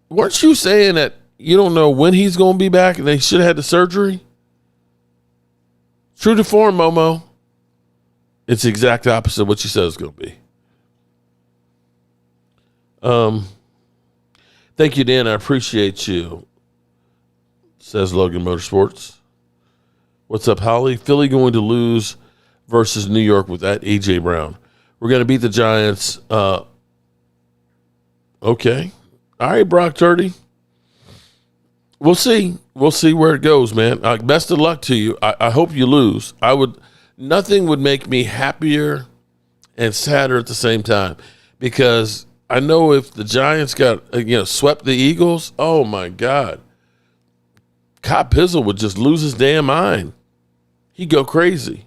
weren't you saying that you don't know when he's going to be back and they should have had the surgery? True to form, Momo. It's the exact opposite of what you said it's going to be. Thank you, Dan. I appreciate you, says Logan Motorsports. What's up, Holly? Philly going to lose versus New York with that A.J. Brown. We're going to beat the Giants. Okay. All right, Brock Turdy. We'll see. We'll see where it goes, man. Best of luck to you. I hope you lose. Nothing would make me happier and sadder at the same time because I know if the Giants got swept the Eagles, oh my God, Cop Pizzle would just lose his damn mind. He'd go crazy.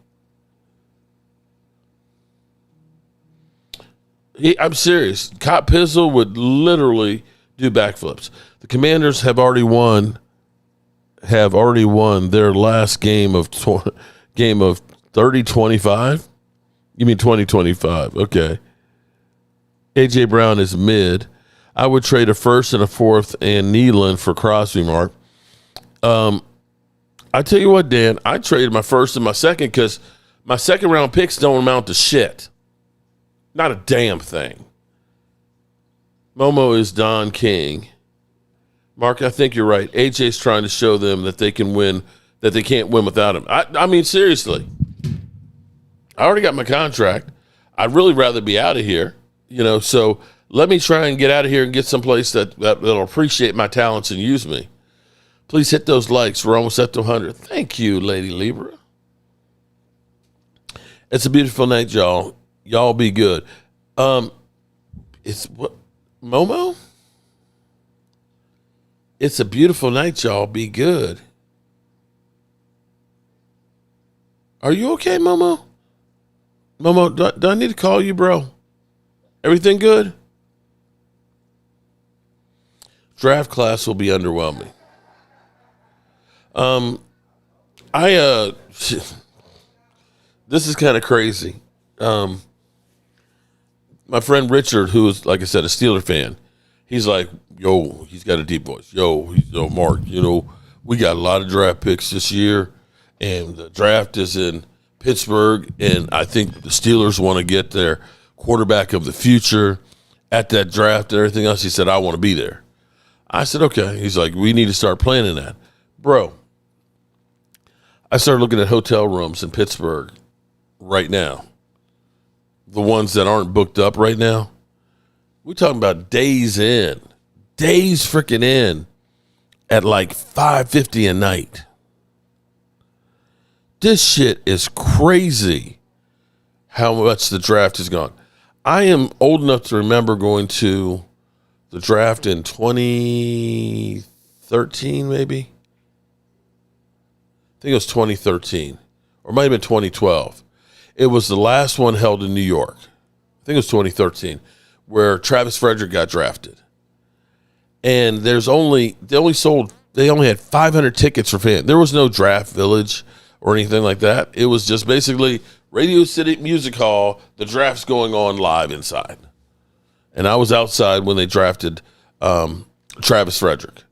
I'm serious. Cop Pizzle would literally do backflips. The Commanders have already won their last game of 30-25. You mean 20-25? Okay. A.J. Brown is mid. I would trade a first and a fourth and Nealon for Crosby, Mark. I tell you what, Dan, I traded my first and my second because my second round picks don't amount to shit. Not a damn thing. Momo is Don King. Mark, I think you're right. AJ's trying to show them that they can win, that they can't win without him. I mean, seriously. I already got my contract. I'd really rather be out of here, so let me try and get out of here and get someplace that'll appreciate my talents and use me. Please hit those likes. We're almost at 200. Thank you, Lady Libra. It's a beautiful night, y'all. Y'all be good. It's what? Momo? It's a beautiful night, y'all. Be good. Are you okay, Momo? Momo, do I need to call you, bro? Everything good? Draft class will be underwhelming. This is kind of crazy. My friend Richard, who is, like I said, a Steeler fan, he's like, yo, he's got a deep voice. Yo, Mark, we got a lot of draft picks this year, and the draft is in Pittsburgh, and I think the Steelers want to get their quarterback of the future at that draft and everything else. He said, I want to be there. I said, okay. He's like, we need to start planning that. Bro, I started looking at hotel rooms in Pittsburgh right now. The ones that aren't booked up right now. We're talking about days freaking in at like $550 a night. This shit is crazy how much the draft has gone. I am old enough to remember going to the draft in 2013, maybe. I think it was 2013, or it might have been 2012. It was the last one held in New York. I think it was 2013, where Travis Frederick got drafted. And they only had 500 tickets for fans. There was no draft village or anything like that. It was just basically Radio City Music Hall, the draft's going on live inside. And I was outside when they drafted Travis Frederick.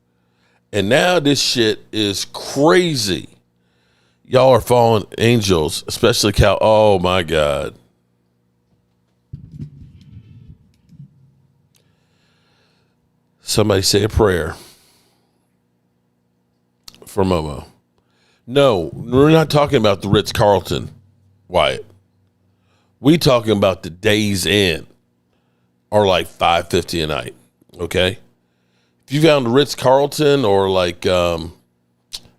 And now this shit is crazy. Y'all are fallen angels, especially Cal. Oh, my God. Somebody say a prayer for Momo. No, we're not talking about the Ritz-Carlton, Wyatt. We talking about the Days Inn are like $550 a night, okay? If you found the Ritz-Carlton or like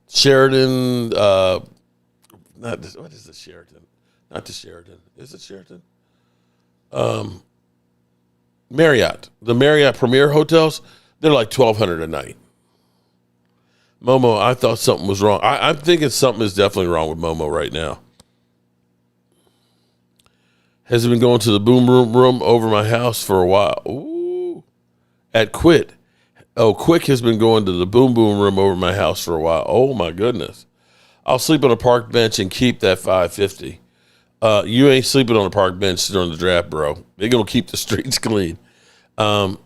Sheraton, what is the Sheraton? Not the Sheraton. Is it Sheraton? Marriott. The Marriott Premier hotels, they're like $1,200 a night. Momo, I thought something was wrong. I'm thinking something is definitely wrong with Momo right now. Has he been going to the boom room over my house for a while? Ooh. At Quit. Oh, Quick has been going to the boom room over my house for a while. Oh, my goodness. I'll sleep on a park bench and keep that $550. You ain't sleeping on a park bench during the draft, bro. They're going to keep the streets clean. Mark,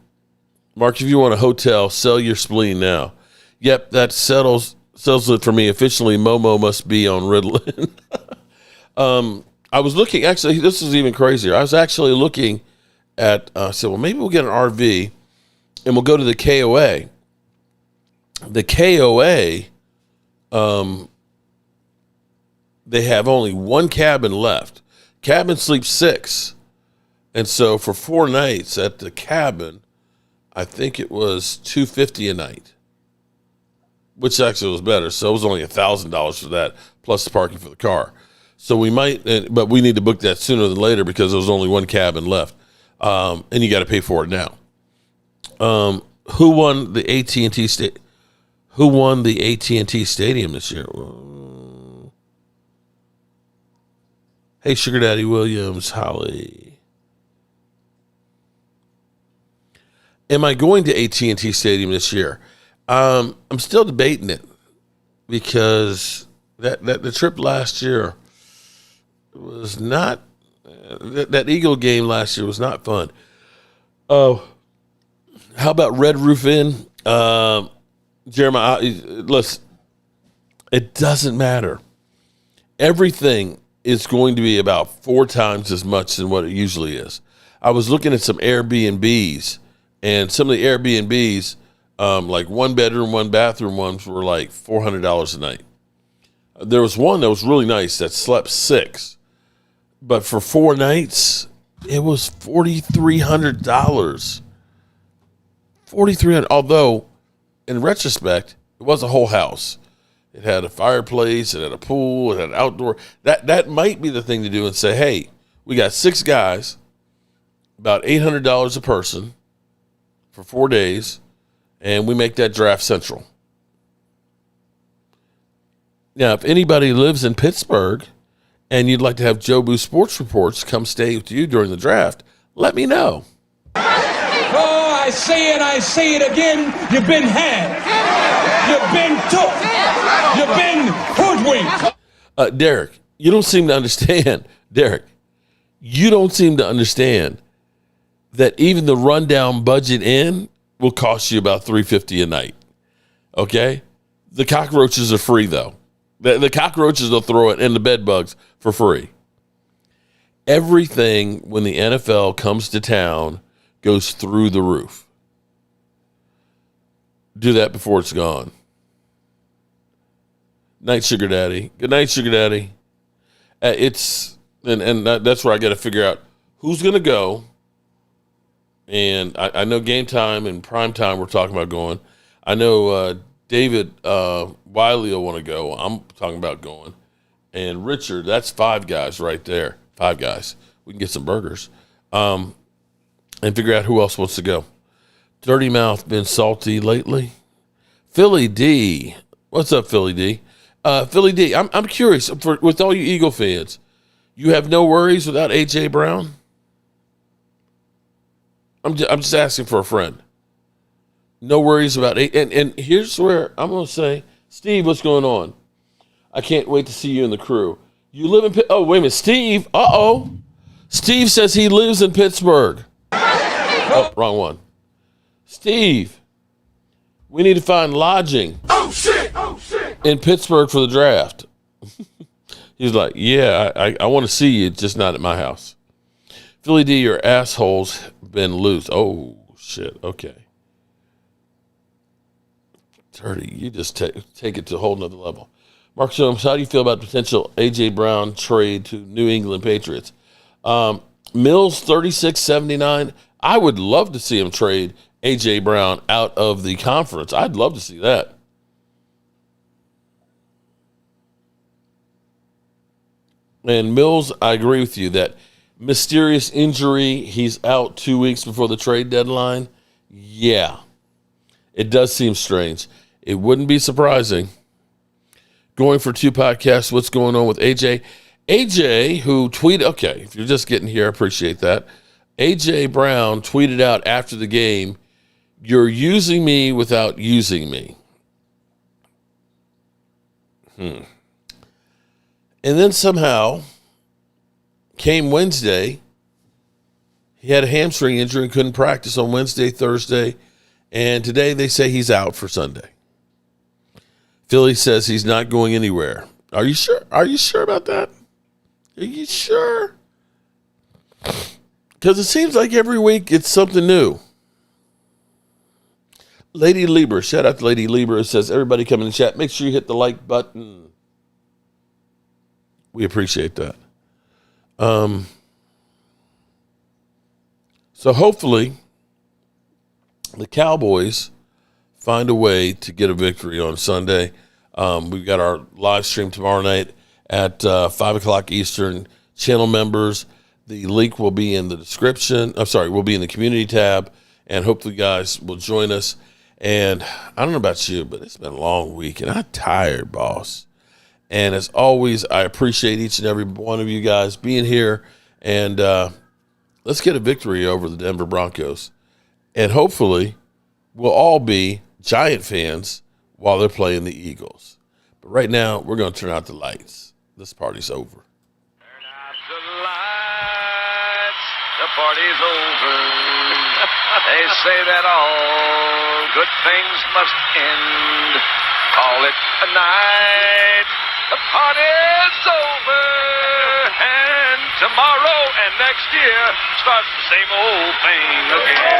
if you want a hotel, sell your spleen now. Yep, that settles it for me. Officially, Momo must be on Ritalin. I was looking, actually, this is even crazier. I was actually looking at, I said, well, maybe we'll get an RV and we'll go to the KOA. The KOA, they have only one cabin left. Cabin sleeps 6. And so for 4 nights at the cabin, I think it was $250 a night, which actually was better. So it was only $1,000 for that, plus the parking for the car. So we might, but we need to book that sooner than later because there's only one cabin left, and you got to pay for it now. Who won the AT&T Who won the AT&T Stadium this year? Hey, Sugar Daddy Williams, Holly. Am I going to AT&T Stadium this year? I'm still debating it because the trip last year was not that Eagle game last year was not fun. Oh, how about Red Roof Inn? Jeremiah, listen, it doesn't matter. Everything is going to be about 4 times as much than what it usually is. I was looking at some Airbnbs, and some of the Airbnbs, like 1 bedroom, 1 bathroom ones were like $400 a night. There was one that was really nice that slept 6, but for 4 nights, it was $4,300. $4,300. Although, in retrospect, it was a whole house. It had a fireplace, it had a pool, it had outdoor. That might be the thing to do and say, hey, we got 6 guys, about $800 a person for 4 days, and we make that draft central. Now, if anybody lives in Pittsburgh and you'd like to have Jobu Sports Reports come stay with you during the draft, let me know. Oh, I say it again. You've been had. You've been took. You've been hoodwinked. Derek, you don't seem to understand. Derek, you don't seem to understand that even the rundown budget inn will cost you about $350 a night. Okay? The cockroaches are free, though. The cockroaches will throw it, and the bed bugs for free. Everything when the NFL comes to town goes through the roof. Do that before it's gone. Night, Sugar Daddy. Good night, Sugar Daddy. That's where I got to figure out who's going to go. And I know Game Time and Prime Time we're talking about going. I know David Wiley will want to go. I'm talking about going. And Richard, that's 5 guys right there. 5 guys. We can get some burgers. And figure out who else wants to go. Dirty Mouth been salty lately. Philly D. What's up, Philly D? Philly D, I'm curious, with all you Eagle fans, you have no worries without A.J. Brown? I'm just asking for a friend. No worries about it. And here's where I'm going to say, Steve, what's going on? I can't wait to see you and the crew. You live in oh, wait a minute, Steve. Uh-oh. Steve says he lives in Pittsburgh. Oh, wrong one. Steve, we need to find lodging. Oh, shit. In Pittsburgh for the draft. He's like, yeah, I want to see you, just not at my house. Philly D, your asshole's been loose. Oh, shit. Okay. Dirty, you just take it to a whole nother level. Mark Holmes, how do you feel about the potential A.J. Brown trade to New England Patriots? Mills, 36.79. I would love to see him trade A.J. Brown out of the conference. I'd love to see that. And Mills, I agree with you that mysterious injury, he's out 2 weeks before the trade deadline. Yeah, it does seem strange. It wouldn't be surprising. Going for 2 podcasts, what's going on with AJ? AJ, who tweeted, okay, if you're just getting here, I appreciate that. AJ Brown tweeted out after the game, "You're using me without using me." And then somehow came Wednesday. He had a hamstring injury and couldn't practice on Wednesday, Thursday, and today they say he's out for Sunday. Philly says he's not going anywhere. Are you sure? Are you sure about that? Are you sure? Because it seems like every week it's something new. Lady Lieber, shout out to Lady Lieber, who says, everybody come in the chat, make sure you hit the like button. We appreciate that. So hopefully the Cowboys find a way to get a victory on Sunday. We've got our live stream tomorrow night at 5 o'clock Eastern. Channel members, the link will be in the description. I'm sorry, will be in the community tab. And hopefully you guys will join us. And I don't know about you, but it's been a long week. And I'm tired, boss. And as always, I appreciate each and every one of you guys being here. And let's get a victory over the Denver Broncos. And hopefully we'll all be Giant fans while they're playing the Eagles. But right now, we're going to turn out the lights. This party's over. Turn out the lights. The party's over. They say that all good things must end. Call it a night. The party's over. And tomorrow and next year starts the same old thing again.